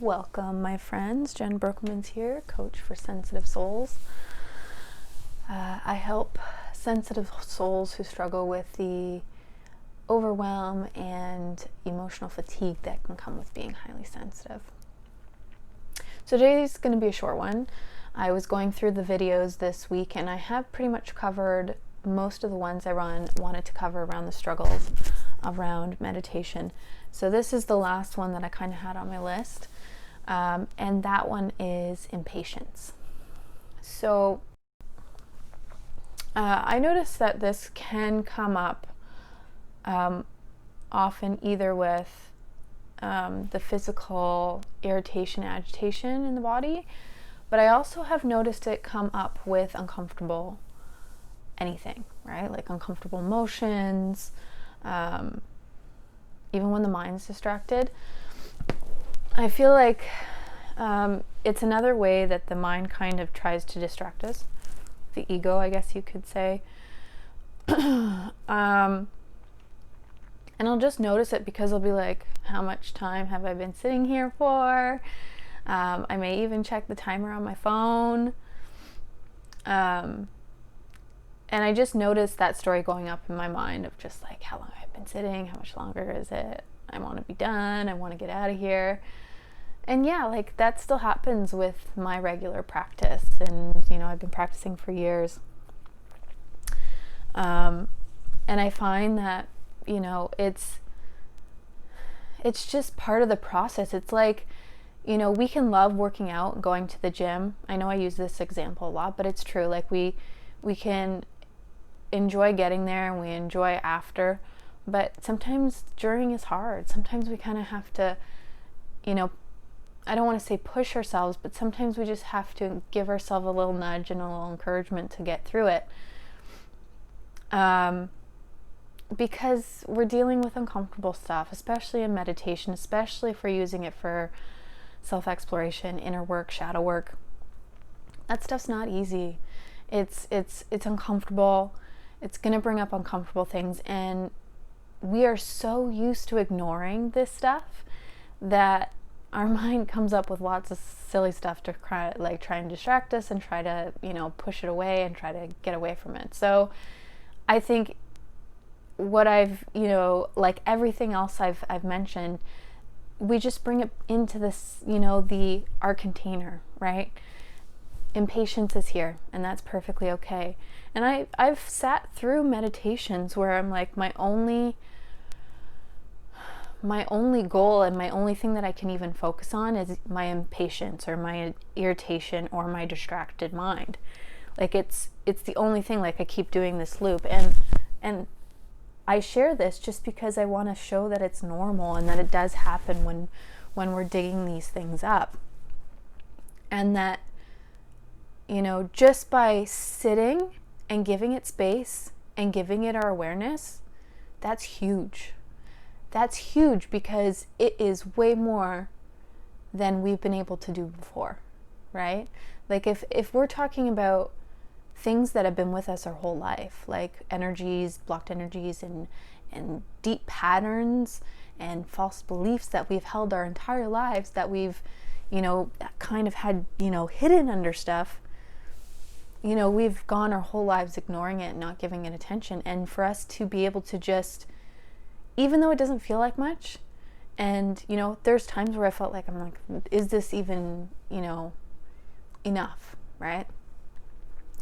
Welcome, my friends. Jenn here, coach for sensitive souls. I help sensitive souls who struggle with the overwhelm and emotional fatigue that can come with being highly sensitive. So today's going to be a short one. I was going through the videos this week and I have pretty much covered most of the ones I wanted to cover around the struggles around meditation. So this is the last one that I kind of had on my list. And that one is impatience. So I noticed that this can come up often either with the physical irritation, agitation in the body, but I also have noticed it come up with uncomfortable anything, right? Like uncomfortable emotions, even when the mind's distracted. I feel like it's another way that the mind kind of tries to distract us. The ego, I guess you could say. And I'll just notice it because I'll be like, how much time have I been sitting here for? I may even check the timer on my phone. And I just noticed that story going up in my mind of just like, how long I've been sitting, how much longer is it? I want to be done. I want to get out of here. And yeah, like that still happens with my regular practice. And, you know, I've been practicing for years. And I find that, you know, it's just part of the process. It's like, you know, we can love working out and going to the gym. I know I use this example a lot, but it's true. Like we can enjoy getting there and we enjoy after. But sometimes during is hard. Sometimes we kind of have to, you know, I don't want to say push ourselves, but sometimes we just have to give ourselves a little nudge and a little encouragement to get through it. Because we're dealing with uncomfortable stuff, especially in meditation, especially if we're using it for self-exploration, inner work, shadow work. That stuff's not easy. It's uncomfortable. It's going to bring up uncomfortable things, and we are so used to ignoring this stuff that our mind comes up with lots of silly stuff to try and distract us and try to, you know, push it away and try to get away from it. So I think what I've, you know, like everything else I've mentioned, we just bring it into this, you know, our container, right? Impatience is here, and that's perfectly okay. And I've sat through meditations where I'm like, my only goal and my only thing that I can even focus on is my impatience or my irritation or my distracted mind. Like it's the only thing. Like I keep doing this loop, and I share this just because I want to show that it's normal and that it does happen when we're digging these things up, and that, you know, just by sitting and giving it space and giving it our awareness, that's huge. That's huge because it is way more than we've been able to do before, right? Like if we're talking about things that have been with us our whole life, like energies, blocked energies, and deep patterns and false beliefs that we've held our entire lives, that we've, you know, kind of had, you know, hidden under stuff. You know, we've gone our whole lives ignoring it and not giving it attention. And for us to be able to just, even though it doesn't feel like much, and, you know, there's times where I felt like, I'm like, is this even, you know, enough, right?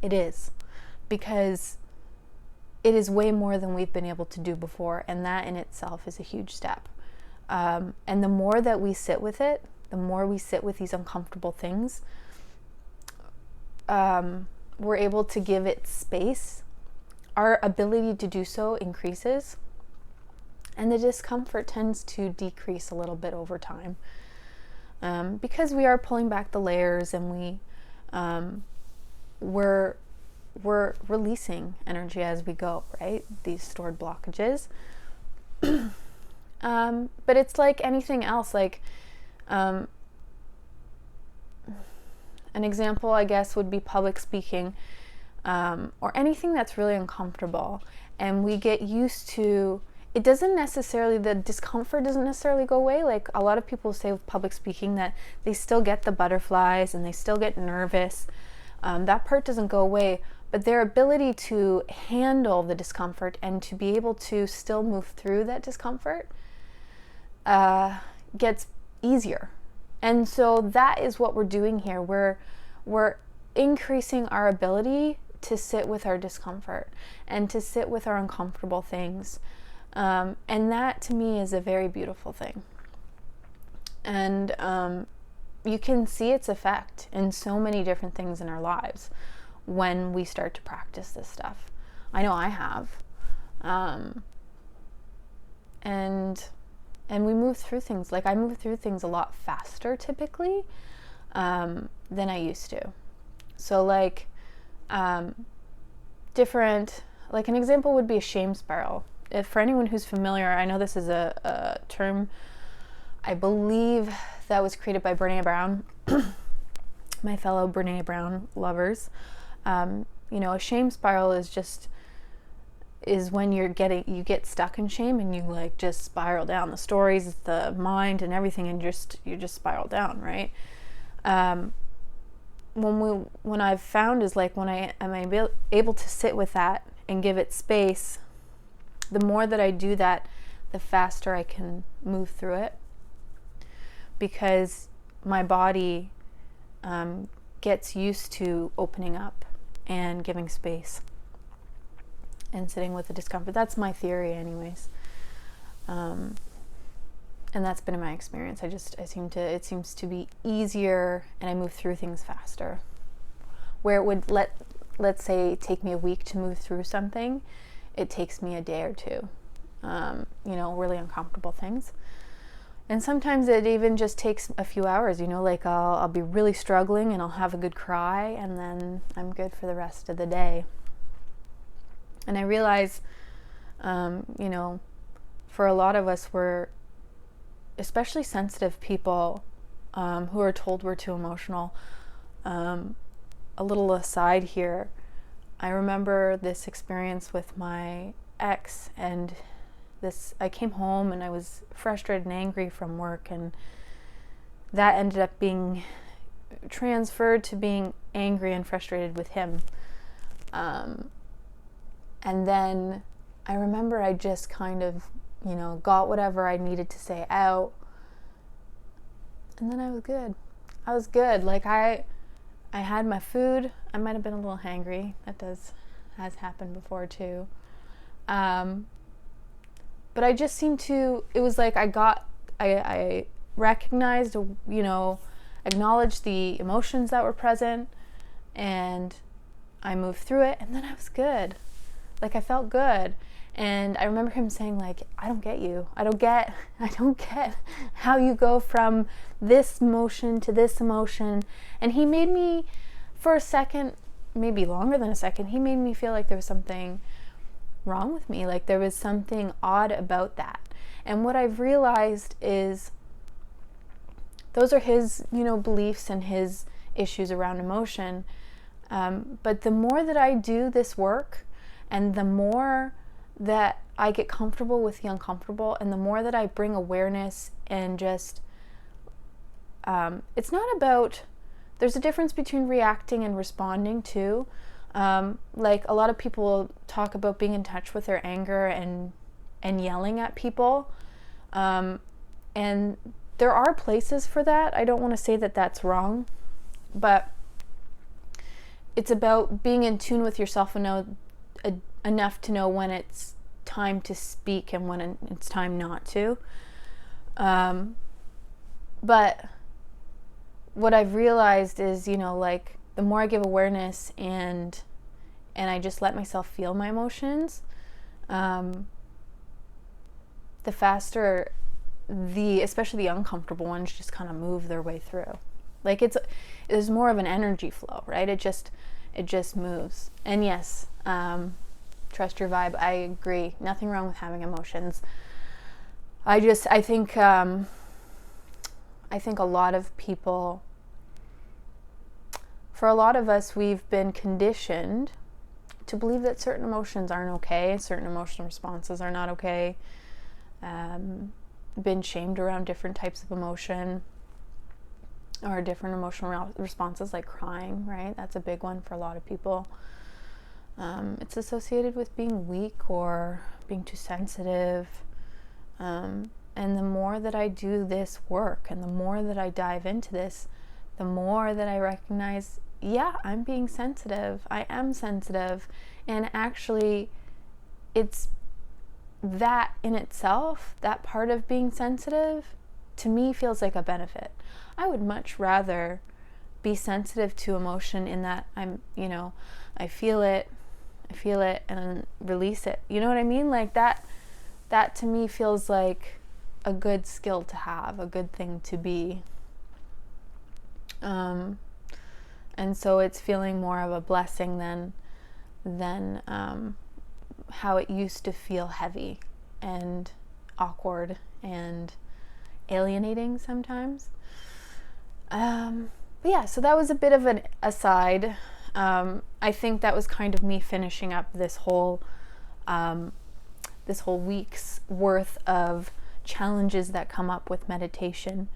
It is, because it is way more than we've been able to do before, and that in itself is a huge step. And the more that we sit with it, the more we sit with these uncomfortable things, we're able to give it space. Our ability to do so increases, and the discomfort tends to decrease a little bit over time, because we are pulling back the layers, and we're releasing energy as we go, right? These stored blockages. But it's like anything else. Like an example, I guess, would be public speaking, or anything that's really uncomfortable, and we get used to it doesn't necessarily, the discomfort doesn't necessarily go away. Like a lot of people say with public speaking that they still get the butterflies and they still get nervous. That part doesn't go away, but their ability to handle the discomfort and to be able to still move through that discomfort gets easier. And so that is what we're doing here. We're increasing our ability to sit with our discomfort and to sit with our uncomfortable things. And that to me is a very beautiful thing. And you can see its effect in so many different things in our lives when we start to practice this stuff. I know I have. And we move through things. Like I move through things a lot faster typically than I used to. So like different, like an example would be a shame spiral. If for anyone who's familiar, I know this is a term, I believe that was created by Brene Brown, my fellow Brene Brown lovers. You know, a shame spiral is when you get stuck in shame and you like just spiral down. The stories, the mind and everything, and you just spiral down, right? When I've found is like when I am able to sit with that and give it space, the more that I do that, the faster I can move through it, because my body gets used to opening up and giving space and sitting with the discomfort. That's my theory anyways. And that's been in my experience. It seems to be easier and I move through things faster. Where it would let's say take me a week to move through something, it takes me a day or two. You know, really uncomfortable things. And sometimes it even just takes a few hours, you know, like I'll be really struggling and I'll have a good cry and then I'm good for the rest of the day. And I realize, you know, for a lot of us, we're especially sensitive people who are told we're too emotional. A little aside here, I remember this experience with my ex, and I came home and I was frustrated and angry from work, and that ended up being transferred to being angry and frustrated with him. And then I remember I just kind of, you know, got whatever I needed to say out, and then I was good. I was good. Like I had my food. I might have been a little hangry. That has happened before too. But I just seemed to, it was like I recognized, you know, acknowledged the emotions that were present, and I moved through it, and then I was good. Like I felt good. And I remember him saying like, I don't get you. I don't get how you go from this emotion to this emotion. And he made me, for a second, maybe longer than a second, he made me feel like there was something wrong with me. Like there was something odd about that. And what I've realized is those are his, you know, beliefs and his issues around emotion. But the more that I do this work, and the more that I get comfortable with the uncomfortable, and the more that I bring awareness and just, it's not about, there's a difference between reacting and responding too. Like a lot of people talk about being in touch with their anger and yelling at people. And there are places for that. I don't want to say that that's wrong, but it's about being in tune with yourself and enough to know when it's time to speak and when it's time not to. But what I've realized is, you know, like the more I give awareness and I just let myself feel my emotions, the faster especially the uncomfortable ones just kind of move their way through. Like there's more of an energy flow, right? It just moves. And yes, trust your vibe. I agree. Nothing wrong with having emotions. I think a lot of people, for a lot of us, we've been conditioned to believe that certain emotions aren't okay, certain emotional responses are not okay. been shamed around different types of emotion or different emotional responses, like crying, right? That's a big one for a lot of people. It's associated with being weak or being too sensitive. And the more that I do this work and the more that I dive into this, the more that I recognize, yeah, I'm being sensitive. I am sensitive. And actually, it's that in itself, that part of being sensitive, to me feels like a benefit. I would much rather be sensitive to emotion in that I'm, I feel it and then release it. You know what I mean? Like that to me feels like a good skill to have, a good thing to be. And so it's feeling more of a blessing than how it used to feel heavy and awkward and alienating sometimes. But yeah, so that was a bit of an aside. I think that was kind of me finishing up this whole week's worth of challenges that come up with meditation,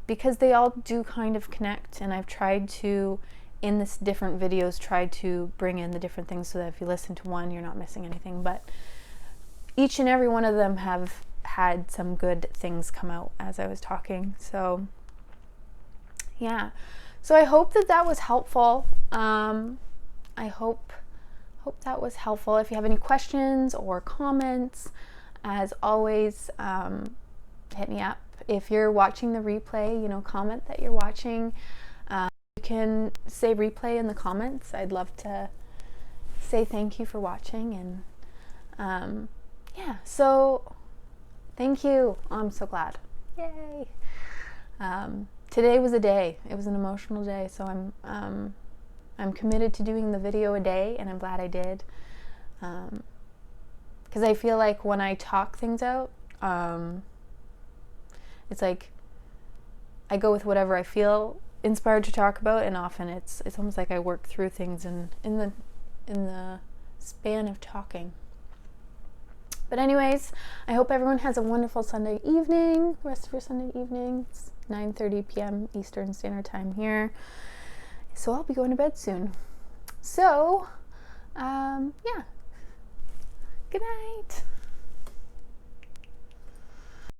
because they all do kind of connect, and I've tried to, in this different videos, try to bring in the different things so that if you listen to one, you're not missing anything. But each and every one of them have had some good things come out as I was talking. So yeah, so I hope that was helpful. I hope that was helpful. If you have any questions or comments, as always, hit me up. If you're watching the replay, comment that you're watching. You can say replay in the comments. I'd love to say thank you for watching. And yeah, so thank you. I'm so glad. Yay. Today was a day. It was an emotional day, so I'm committed to doing the video a day, and I'm glad I did. Because I feel like when I talk things out, it's like I go with whatever I feel inspired to talk about, and often it's almost like I work through things in the span of talking. But anyways, I hope everyone has a wonderful Sunday evening, rest of your Sunday evening. It's 9:30 p.m. Eastern Standard Time here, so I'll be going to bed soon. So, yeah. Good night.